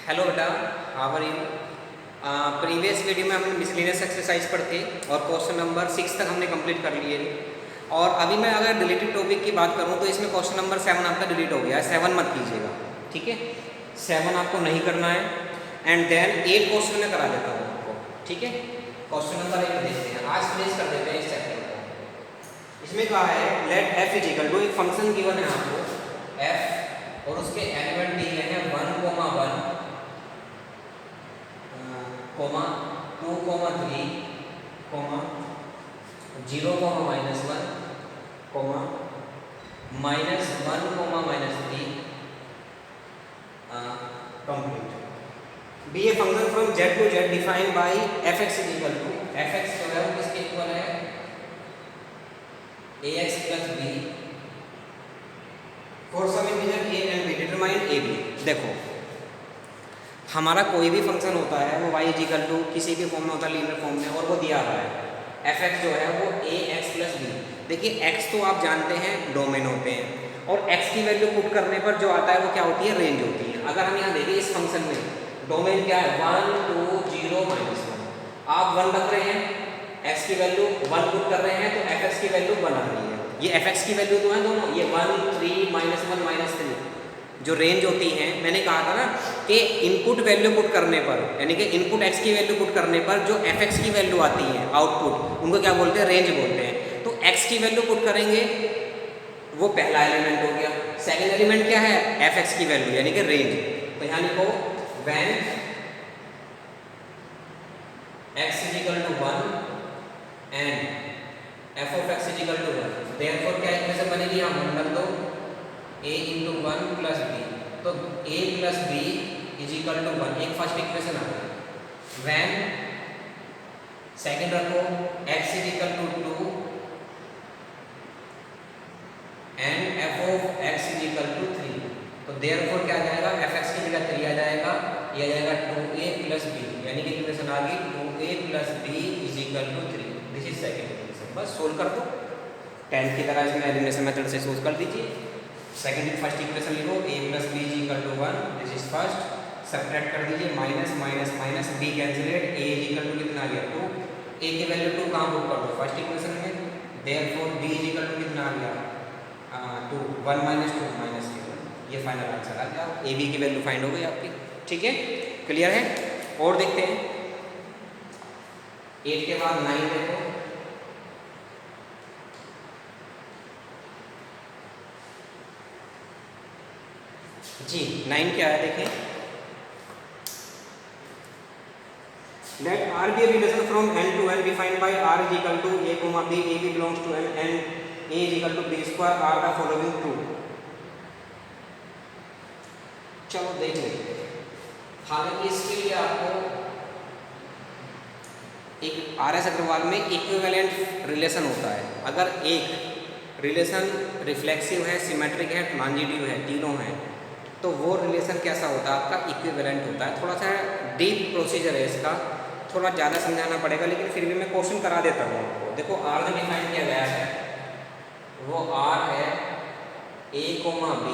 Hello बेटा, how are you. Previous video में हमने मिसलेनियस एक्सरसाइज पर थे और क्वेश्चन नंबर 6 तक हमने कंप्लीट कर लिए। और अभी मैं अगर डिलीटेड टॉपिक की बात करूं तो इसमें क्वेश्चन नंबर 7 आपका डिलीट हो गया है। 7 मत कीजिएगा, ठीक है। 7 आपको नहीं करना है। एंड देन 8 क्वेश्चन में करा देता हूँ आपको, ठीक है। क्वेश्चन नंबर 8 देखते हैं, आज फिनिश कर देते हैं इस चैप्टर को। इसमें कहा है let f is equal to, एक फंक्शन गिवन है आपको एफ और उसके एलिमेंट दिए हैं 1, 1 comma 2, 3 comma 0, -1 comma -1, -3 complete. Be a function from z to z defined by fx is equal to, fx जो है वो किसके इक्वल है, ax + b for some integer a and b determine a b। देखो हमारा कोई भी फंक्शन होता है वो y इक्वल टू किसी भी फॉर्म में होता है, लीनियर फॉर्म में, और वो दिया हुआ है fx जो है वो ax + b। देखिए x तो आप जानते हैं डोमेन होते हैं, और x की वैल्यू पुट करने पर जो आता है वो क्या होती है, रेंज होती है। अगर हम यहाँ देखें इस फंक्शन में डोमेन क्या है, 1, 2, 0, -1। आप 1 रख रहे हैं, x की वैल्यू 1 पुट कर रहे हैं तो fx की वैल्यू 1 आ रही है। ये fx की वैल्यू तो है दोनों, ये 1, 3, -1, -3 जो रेंज होती है। मैंने कहा था ना कि इनपुट वैल्यू पुट करने पर, यानी कि इनपुट x की वैल्यू पुट करने पर जो fx की वैल्यू आती है आउटपुट, उनको क्या बोलते हैं, रेंज बोलते हैं। तो x की वैल्यू पुट करेंगे, वो पहला एलिमेंट हो गया। सेकंड एलिमेंट क्या है, fx की वैल्यू यानी कि रेंज। तो यहाँ लिखो when x = 1 and f of x = 1, therefore क्या इक्वेशन बनेगी, यहाँ 1 रख दो, a × 1 + b, तो a + b = 1, एक फर्स्ट इक्वेशन आ गई। व्हेन सेकंड रखो x = 2 and f of x = 3, तो देयरफॉर क्या आ जाएगा, fx की जगह 3 आ जाएगा, ये आ जाएगा 2a + b, यानी कि इक्वेशन आ गई 2a + b = 3। This is second equation. बस सोल्व कर दो 10 की तरह, इसमें एलिमिनेशन मेथड से सोल्व कर दीजिए। सेकंड फर्स्ट इक्वेशन लिखो a + b = 1, this is first. Subtract कर दीजिए, minus minus minus, b कैंसिलेड, a = कितना आ गया 2, a की वैल्यू 2 कहाँ पुट कर दो, फर्स्ट इक्वेशन में, देयरफॉर b = कितना आ गया 2, 1 - 2 -2, ये फाइनल आंसर आ गया। a b की वैल्यू फाइंड हो गई आपकी, ठीक है, क्लियर है। और देखते हैं 8 के बाद 9 देखो। जी 9 क्या है देखें, late R be a relation from n to n defined by R is equal to a, b, a b belongs to n and a is equal to b square are the following true। चलो देख लेते हैं। हालांकि इसके लिए आपको एक R S Agarwal में इक्विवेलेंट रिलेशन होता है। अगर एक रिलेशन रिफ्लेक्सिव है, सिमेट्रिक है, ट्रांजिटिव है, तीनों हैं, तो वो रिलेशन कैसा होता है, आपका इक्विवेलेंट होता है। थोड़ा सा डीप प्रोसीजर है इसका, थोड़ा ज़्यादा समझाना पड़ेगा, लेकिन फिर भी मैं क्वेश्चन करा देता हूँ आपको। देखो आर जो डिफाइन किया गया है वो आर है a, b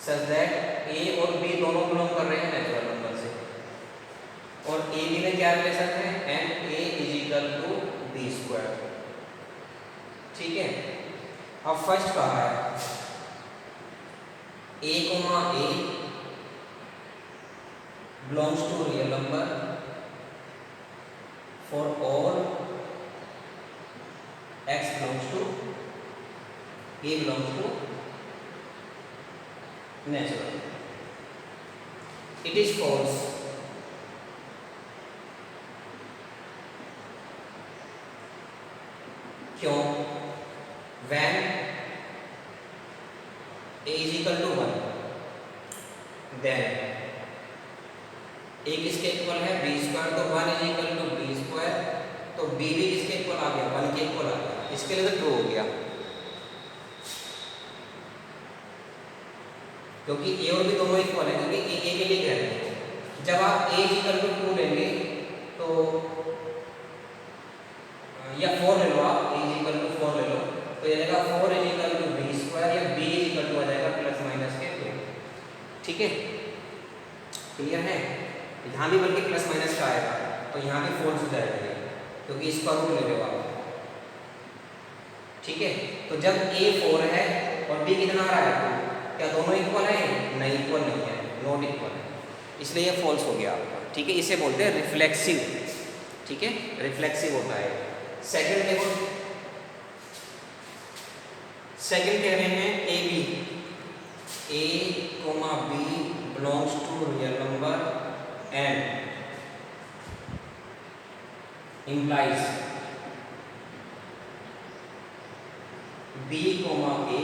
such that a और b दोनों बिलोंग कर रहे हैं नेचुरल नंबर से, और a b में क्या रिलेशन है, एंड a = b², ठीक है। अब फर्स्ट कहा है a, belongs to real number for all x belongs to a belongs to natural। it is false क्यों, when a = 1 then a किसके इक्वल है, b², तो 1 = b², तो b भी किसके इक्वल आ गया, 1 के इक्वल आ गया। इसके लिए तो ट्रू हो गया, क्योंकि a और b दोनों इक्वल है, क्योंकि a के लिए कह रहे हैं। जब आप a = 2 लेंगे तो या 4 ले लो, आप a = 4 ले लो, तो ये रहेगा 4 = b² या b = आ जाएगा +- के 2। ठीक है, क्लियर है। यहाँ भी बल्कि प्लस माइनस का आएगा तो यहाँ भी फॉल्स हो जाएगा ये, क्योंकि इसका रूल ले रहे हो आप। ठीक है, तो जब A 4 है और B कितना आ रहा है 2, क्या दोनों इक्वल है? नहीं, इक्वल नहीं है, नॉट इक्वल है, इसलिए ये फॉल्स हो गया आपका। ठीक है, इसे बोलते हैं रिफ्लेक्सिव। ठीक है, रिफ्लेक्सिव होता है। सेकंड देखो, सेकंड कह रहे हैं a b, A, B belongs to real number and implies B, A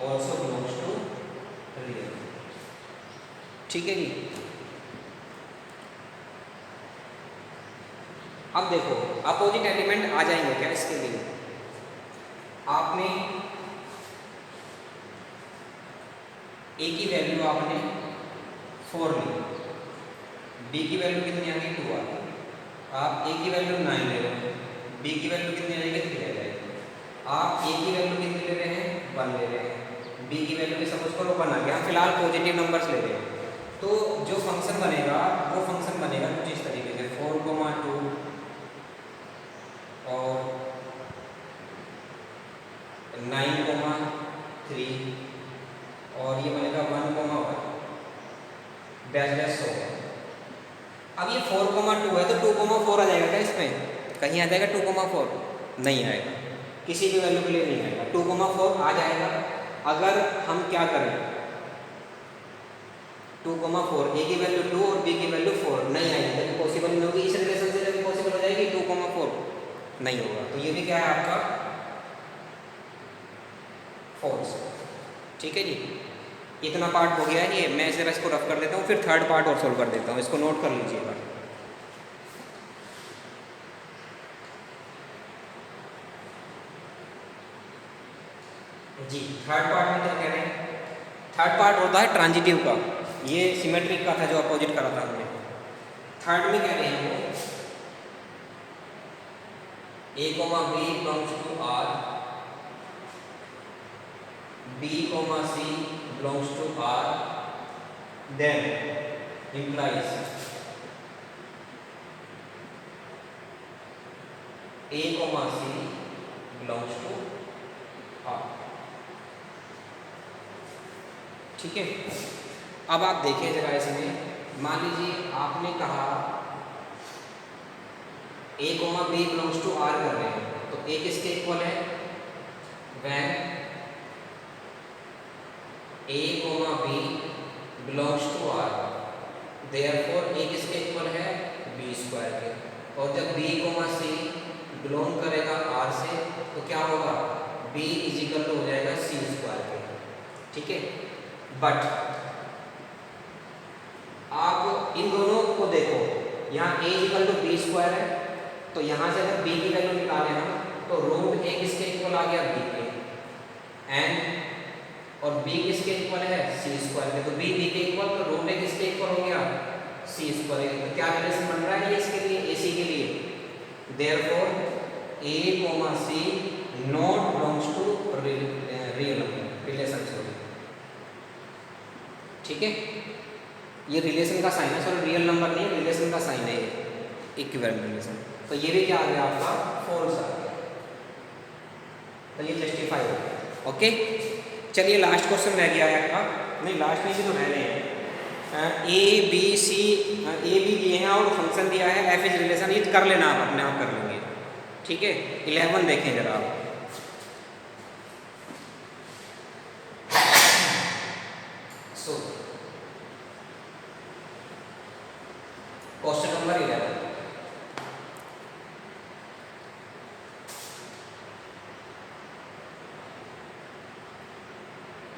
also belongs to real। ठीक है जी। अब देखो अपोजिट एलिमेंट आ जाएंगे क्या इसके लिए? आपने A की वैल्यू आपने 4 ली, B की वैल्यू कितनी आ गई 2 आ गई। आप A की वैल्यू 9 ले रहे हैं, B की वैल्यू कितनी आ जाएगी 3 आ जाएगी। आप A की वैल्यू कितनी ले रहे हैं 1 ले रहे हैं, B की वैल्यू भी सपोज करो 1 आ गया। हम फिलहाल पॉजिटिव नंबर्स ले रहे हैं, तो जो फंक्शन बनेगा वो फंक्शन बनेगा कुछ इस तरीके से 4, 2 और 9, 3 और ये बनेगा 1, 1 डैश डैश हो गया। अब ये 4, 2 है तो 2, 4 आ जाएगा क्या इसमें? कहीं आ जाएगा 2, 4? नहीं आएगा, किसी भी वैल्यू के लिए नहीं आएगा। 2, 4 आ जाएगा अगर हम क्या करें 2, 4, A की वैल्यू 2 और B की वैल्यू 4 नहीं आएगी, जब पॉसिबल नहीं होगी। इस रिलेशन से जब पॉसिबल हो जाएगी 2, 4 नहीं होगा, तो ये भी क्या है आपका फॉल्स। ठीक है जी, इतना पार्ट हो गया है ये। मैं जरा इसको रफ कर देता हूँ, फिर थर्ड पार्ट और सोल्व कर देता हूँ, इसको नोट कर लीजिएगा। जी थर्ड पार्ट में क्या कह रहे हैं? थर्ड पार्ट होता है ट्रांजिटिव का, ये सिमेट्रिक का था जो अपोजिट करा था हमने। थर्ड में कह रहे हैं वो A, B belongs to R, B, C belongs to R, then implies A, C belongs to R। ठीक है, अब आप देखें जरा इसमें, मान लीजिए आपने कहा A, B belongs to R कर रहे हैं, तो A किसके इक्वल है? when A, B belongs to R, therefore A किसके इक्वल है? B स्क्वायर के। और जब B, C बिलोंग करेगा R से तो क्या होगा? B इज इक्वल टू हो जाएगा C स्क्वायर के। ठीक है, बट आप इन दोनों को देखो, यहाँ A is equal to B square है, तो यहाँ से अगर B की वैल्यू निकाले ना तो रूट A किसके इक्वल आ गया? B के। एंड और B किसके इक्वल है? C स्क्वायर के। तो B के इक्वल, तो रूट A किसके इक्वल हो गया? C square. तो क्या रिलेशन बन रहा है इसके लिए? AC के लिए। Therefore A, C not belongs to real number relation से। ठीक है, ये रिलेशन का साइन है, सॉरी रियल नंबर नहीं है, रिलेशन का साइन है ये, इक्विवेलेंट रिलेशन। तो ये भी क्या आ गया आपका? फॉल्स आ गया, तो ये जस्टिफाई हो गया। ओके, चलिए लास्ट क्वेश्चन रह गया है आपका, नहीं लास्ट में भी तो रह रहे हैं। A, B, C A, B दिए हैं और फंक्शन दिया है F इज रिलेशन, ये कर लेना आप अपने आप कर लेंगे। ठीक है, 11 देखें जरा आप। सो क्वेश्चन नंबर 11,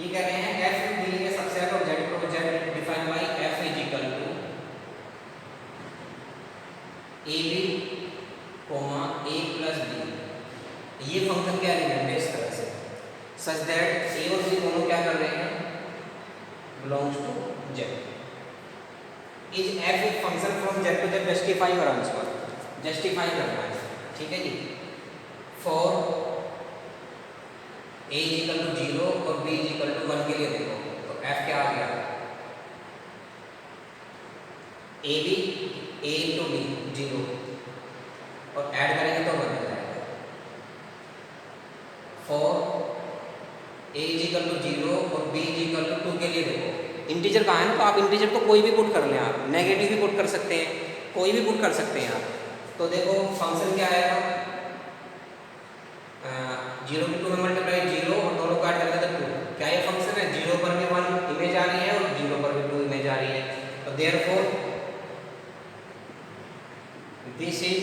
ये कह रहे हैं F दिए है सबसे आगे, Z define by F is equal to AB, A plus B। ये फंक्शन क्या एलिमेंट है इस तरह से, सच दैट A और B दोनों क्या कर रहे हैं? Belongs to Z। Is F एक function from Z to Z, justify और आंसर जस्टिफाई करना है। ठीक है जी, for A is equal to 0 और B इज इक्वल टू 1 के लिए देखो, तो F क्या आ गया? A b a into b 0 और ऐड करेंगे तो 1 हो जाएगा। For a is equal to 0 और बी इज इक्वल टू 2 के लिए देखो इंटीजर कहाँ है ना, तो आप इंटीजर तो कोई भी पुट कर लें, आप नेगेटिव भी पुट कर सकते हैं, कोई भी पुट कर सकते हैं आप। तो देखो फंक्शन क्या आएगा, 0 की 2 में मल्टीप्लाई 0 और दोनों का ऐड करेंगे तो 2। क्या ये फंक्शन है, 0 पर भी 1 इमेज आ रही है और 0 पर भी 2 इमेज आ रही है। तो therefore this is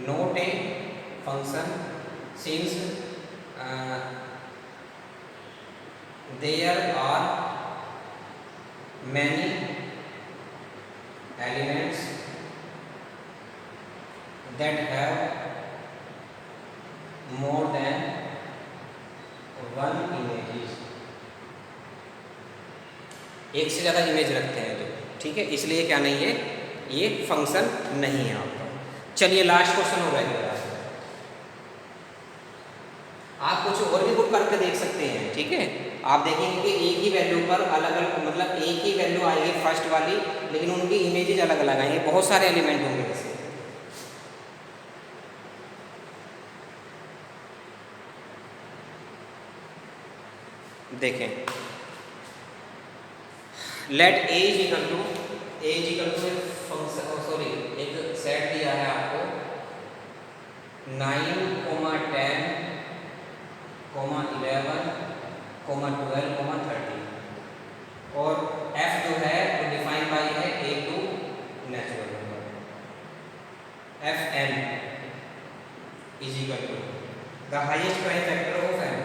not a function since there are many elements that have more than one images, एक से ज़्यादा इमेज रखते हैं तो ठीक है, इसलिए क्या नहीं है, ये फंक्शन नहीं है आपका। चलिए लास्ट क्वेश्चन हो रहा है, आप कुछ और भी पुट करके देख सकते हैं, ठीक है। आप देखेंगे कि एक ही वैल्यू पर अलग अलग मतलब एक ही वैल्यू आएगी फर्स्ट वाली, लेकिन उनकी इमेजेज अलग अलग आएंगे, बहुत सारे एलिमेंट होंगे वैसे। देखें, let a is equal to function, sorry एक सेट दिया है आपको 9, 10, 11, 12, 13 और f जो है वो डिफाइन बाई है a to natural number, fn is equal to the highest prime factor of n।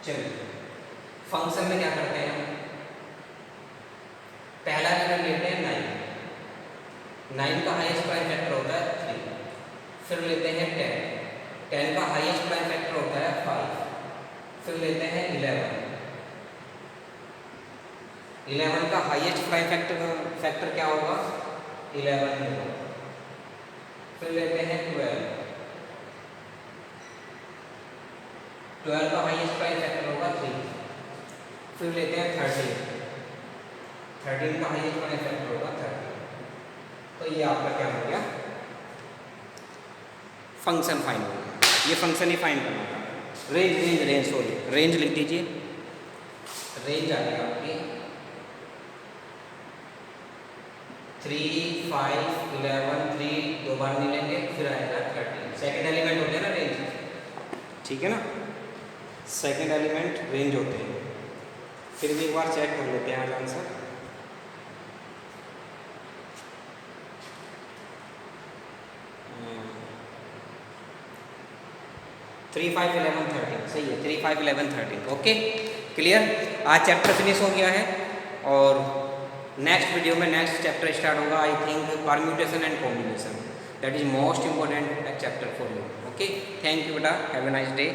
चलिए फंक्शन में क्या करते हैं, पहला एलिमेंट लेते हैं 9 का हाईएस्ट प्राइम फैक्टर होता है 3, फिर लेते हैं 10 का हाईएस्ट प्राइम फैक्टर होता है 5, फिर लेते हैं 11 का हाईएस्ट प्राइम फैक्टर क्या होगा 11 होगा, फिर लेते हैं 12 का हाईएस्ट प्राइम फैक्टर होगा 3, फिर लेते हैं 13 का हाईएस्ट प्राइम फैक्टर होगा 13। तो ये आपका क्या हो गया, फंक्शन फाइंड हो गया, ये फंक्शन ही फाइंड करना था। रेंज लिख दीजिए, रेंज आ गया आपकी 3, 5, 11, 3 दो बार मिलेंगे, फिर आएगा 13, सेकेंड एलिमेंट होते हैं ना रेंज, ठीक है ना, सेकेंड एलिमेंट रेंज होते हैं। फिर भी एक बार चेक कर लेते हैं आज आंसर। थ्री 5, 11, 13 सही है, 3, 5, 11, 13 ओके क्लियर। आज चैप्टर फिनिश हो गया है और नेक्स्ट वीडियो में नेक्स्ट चैप्टर स्टार्ट होगा, I think permutation and combination, that is most important chapter for you. Okay, thank you बेटा, हैव ए नाइस डे।